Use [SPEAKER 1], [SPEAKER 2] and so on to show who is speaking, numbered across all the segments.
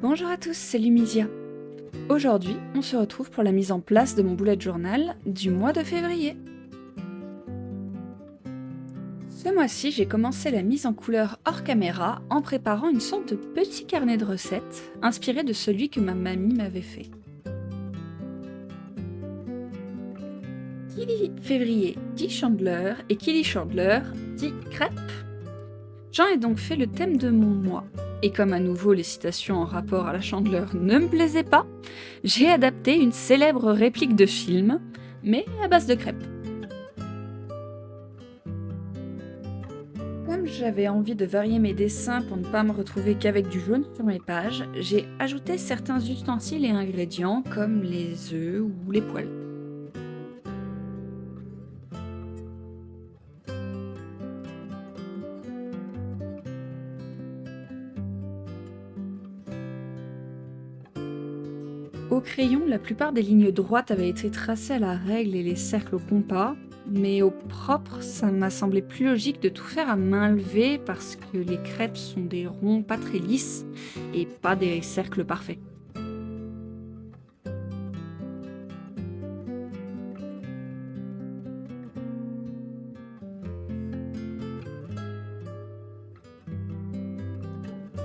[SPEAKER 1] Bonjour à tous, c'est Lumisia. Aujourd'hui, on se retrouve pour la mise en place de mon bullet journal du mois de février. Ce mois-ci, j'ai commencé la mise en couleur hors caméra en préparant une sorte de petit carnet de recettes inspiré de celui que ma mamie m'avait fait. Qui dit février dit chandeleur et qui dit chandeleur dit crêpes. J'en ai donc fait le thème de mon mois. Et comme à nouveau les citations en rapport à la chandeleur ne me plaisaient pas, j'ai adapté une célèbre réplique de film, mais à base de crêpes. Comme j'avais envie de varier mes dessins pour ne pas me retrouver qu'avec du jaune sur mes pages, j'ai ajouté certains ustensiles et ingrédients comme les œufs ou les poêles. Au crayon, la plupart des lignes droites avaient été tracées à la règle et les cercles au compas, mais au propre, ça m'a semblé plus logique de tout faire à main levée parce que les crêpes sont des ronds pas très lisses et pas des cercles parfaits.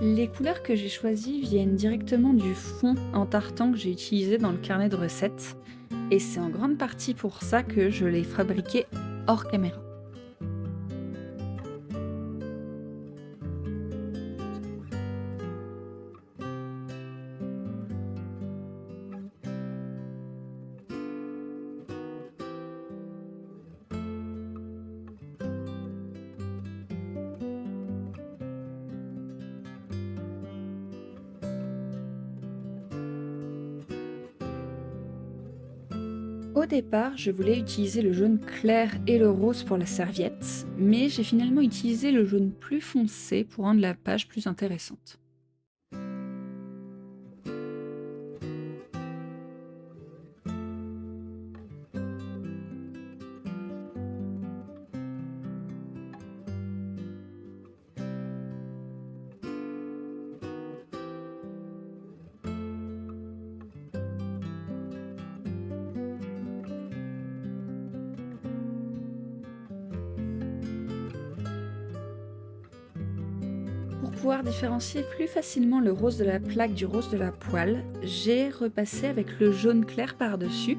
[SPEAKER 1] Les couleurs que j'ai choisies viennent directement du fond en tartan que j'ai utilisé dans le carnet de recettes, et c'est en grande partie pour ça que je l'ai fabriqué hors caméra. Au départ, je voulais utiliser le jaune clair et le rose pour la serviette, mais j'ai finalement utilisé le jaune plus foncé pour rendre la page plus intéressante. Pour pouvoir différencier plus facilement le rose de la plaque du rose de la poêle, j'ai repassé avec le jaune clair par-dessus,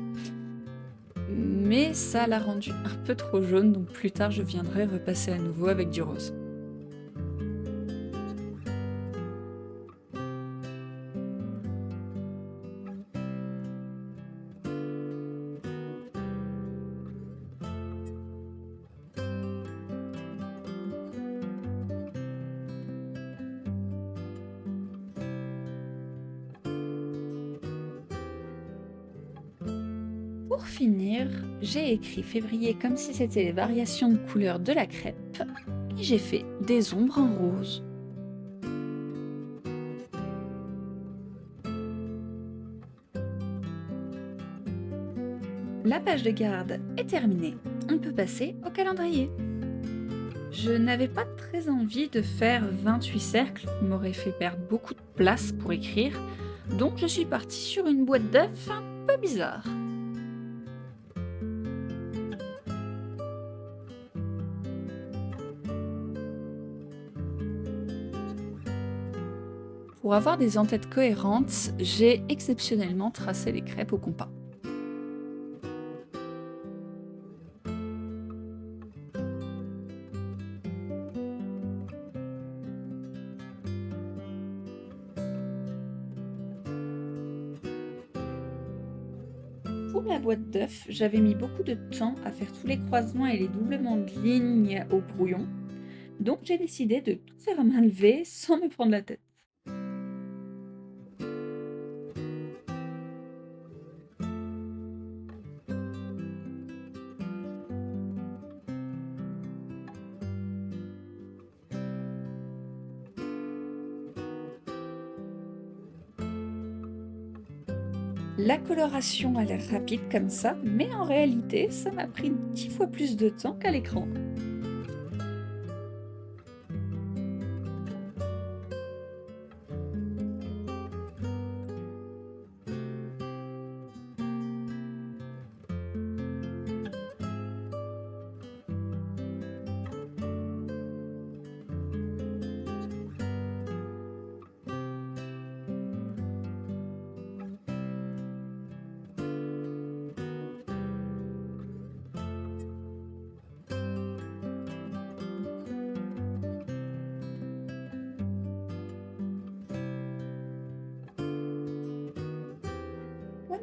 [SPEAKER 1] mais ça l'a rendu un peu trop jaune, donc plus tard je viendrai repasser à nouveau avec du rose. Pour finir, j'ai écrit février comme si c'était les variations de couleur de la crêpe, et j'ai fait des ombres en rose. La page de garde est terminée, on peut passer au calendrier. Je n'avais pas très envie de faire 28 cercles, qui m'aurait fait perdre beaucoup de place pour écrire, donc je suis partie sur une boîte d'œufs un peu bizarre. Pour avoir des en-têtes cohérentes, j'ai exceptionnellement tracé les crêpes au compas. Pour la boîte d'œufs, j'avais mis beaucoup de temps à faire tous les croisements et les doublements de lignes au brouillon, donc j'ai décidé de tout faire à main levée sans me prendre la tête. La coloration a l'air rapide comme ça, mais en réalité, ça m'a pris 10 fois plus de temps qu'à l'écran.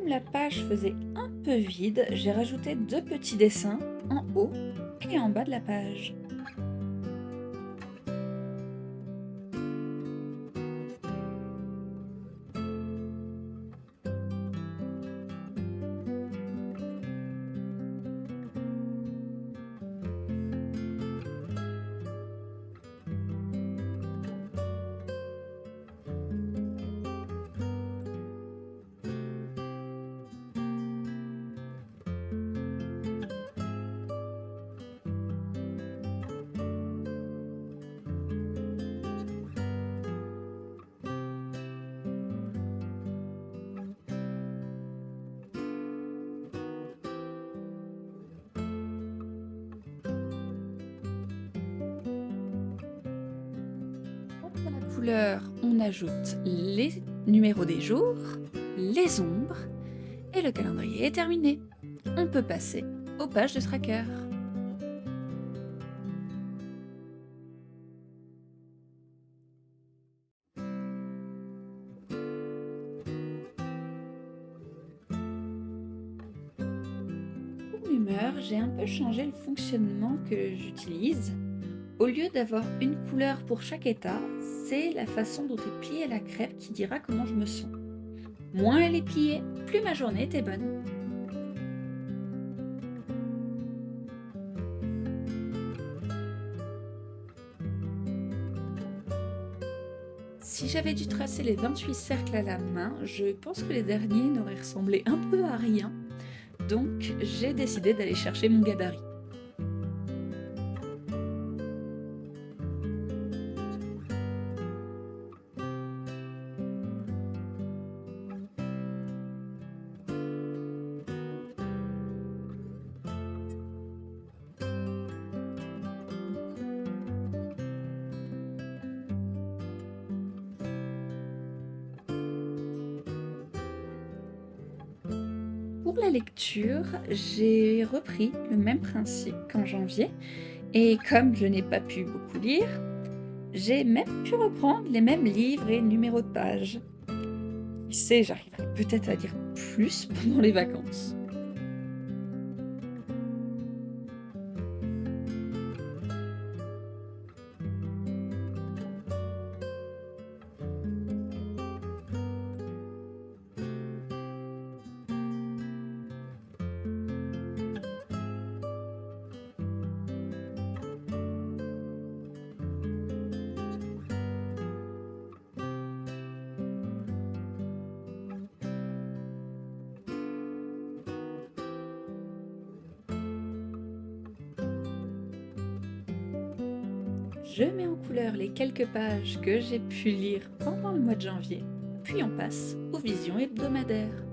[SPEAKER 1] la page faisait un peu vide, j'ai rajouté 2 petits dessins en haut et en bas de la page. Pour la couleur, on ajoute les numéros des jours, les ombres et le calendrier est terminé. On peut passer aux pages de tracker. Pour l'humeur, j'ai un peu changé le fonctionnement que j'utilise. Au lieu d'avoir une couleur pour chaque état, c'est la façon dont est pliée la crêpe qui dira comment je me sens. Moins elle est pliée, plus ma journée était bonne. Si j'avais dû tracer les 28 cercles à la main, je pense que les derniers n'auraient ressemblé un peu à rien. Donc j'ai décidé d'aller chercher mon gabarit. Pour la lecture, j'ai repris le même principe qu'en janvier et comme je n'ai pas pu beaucoup lire, j'ai même pu reprendre les mêmes livres et numéros de pages. Qui sait, j'arriverai peut-être à lire plus pendant les vacances. Je mets en couleur les quelques pages que j'ai pu lire pendant le mois de janvier, puis on passe aux visions hebdomadaires.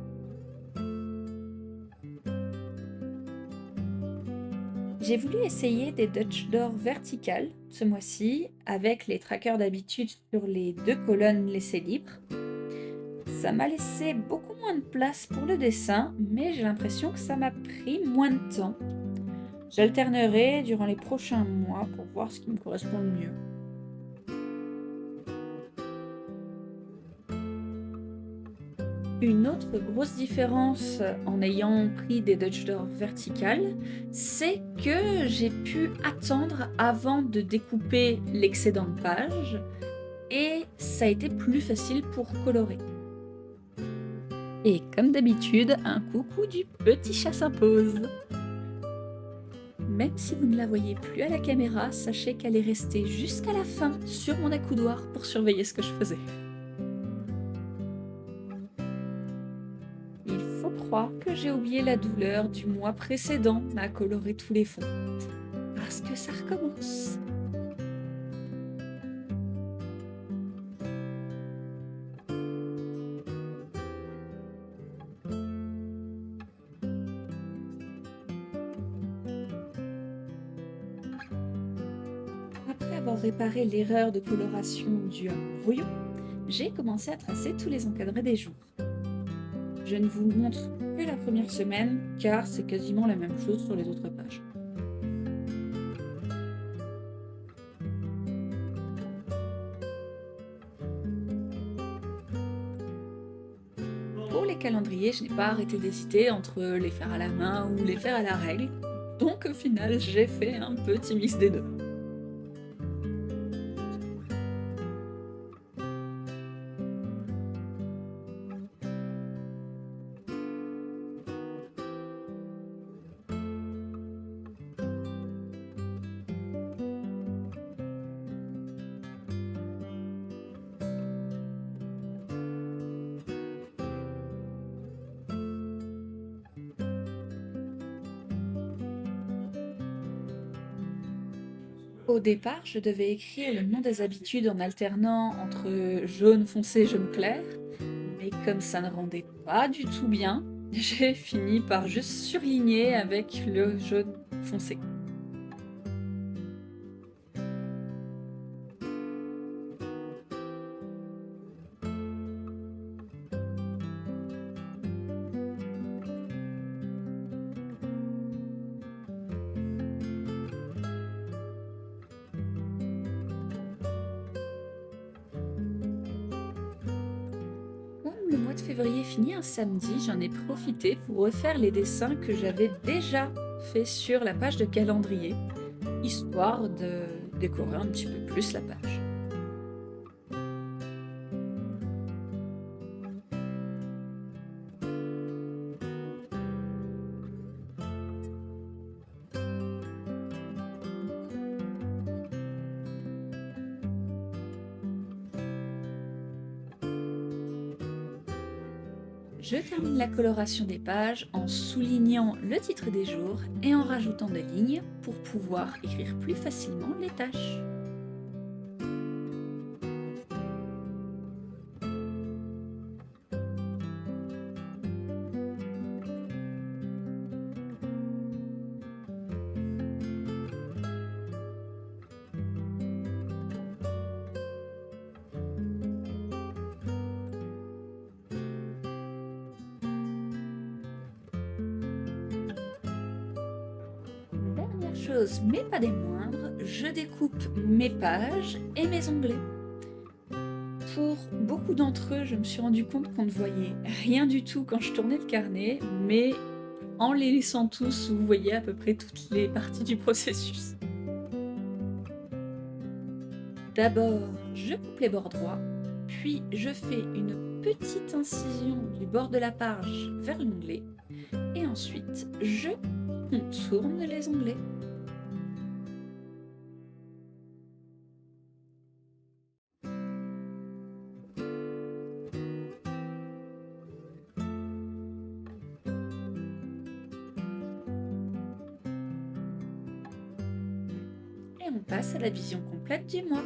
[SPEAKER 1] J'ai voulu essayer des Dutch Door verticales ce mois-ci, avec les trackers d'habitude sur les 2 colonnes laissées libres. Ça m'a laissé beaucoup moins de place pour le dessin, mais j'ai l'impression que ça m'a pris moins de temps. J'alternerai durant les prochains mois pour voir ce qui me correspond le mieux. Une autre grosse différence en ayant pris des Dutch Door verticales, c'est que j'ai pu attendre avant de découper l'excédent de page et ça a été plus facile pour colorer. Et comme d'habitude, un coucou du petit chat s'impose. Même si vous ne la voyez plus à la caméra, sachez qu'elle est restée jusqu'à la fin sur mon accoudoir pour surveiller ce que je faisais. Il faut croire que j'ai oublié la douleur du mois précédent à colorer tous les fonds. Parce que ça recommence. Après avoir réparé l'erreur de coloration due à mon brouillon, j'ai commencé à tracer tous les encadrés des jours. Je ne vous montre que la première semaine car c'est quasiment la même chose sur les autres pages. pour les calendriers, je n'ai pas arrêté d'hésiter entre les faire à la main ou les faire à la règle. Donc au final, j'ai fait un petit mix des deux. Au départ, je devais écrire le nom des habitudes en alternant entre jaune foncé et jaune clair, mais comme ça ne rendait pas du tout bien, j'ai fini par juste surligner avec le jaune foncé. Comme le mois de février finit un samedi, j'en ai profité pour refaire les dessins que j'avais déjà faits sur la page de calendrier, histoire de décorer un petit peu plus la page. Je termine la coloration des pages en soulignant le titre des jours et en rajoutant des lignes pour pouvoir écrire plus facilement les tâches. Dernière chose, mais pas des moindres, je découpe mes pages et mes onglets. Pour beaucoup d'entre eux, je me suis rendu compte qu'on ne voyait rien du tout quand je tournais le carnet, mais en les laissant tous, vous voyez à peu près toutes les parties du processus. D'abord, je coupe les bords droits, puis je fais une petite incision du bord de la page vers l'onglet, et ensuite je contourne les onglets. Et on passe à la vision complète du mois.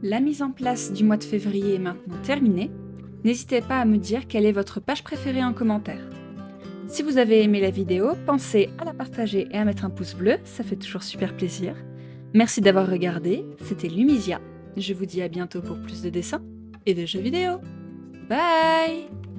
[SPEAKER 1] La mise en place du mois de février est maintenant terminée. N'hésitez pas à me dire quelle est votre page préférée en commentaire. Si vous avez aimé la vidéo, pensez à la partager et à mettre un pouce bleu, ça fait toujours super plaisir. Merci d'avoir regardé, c'était Lumisia. Je vous dis à bientôt pour plus de dessins et de jeux vidéo. Bye!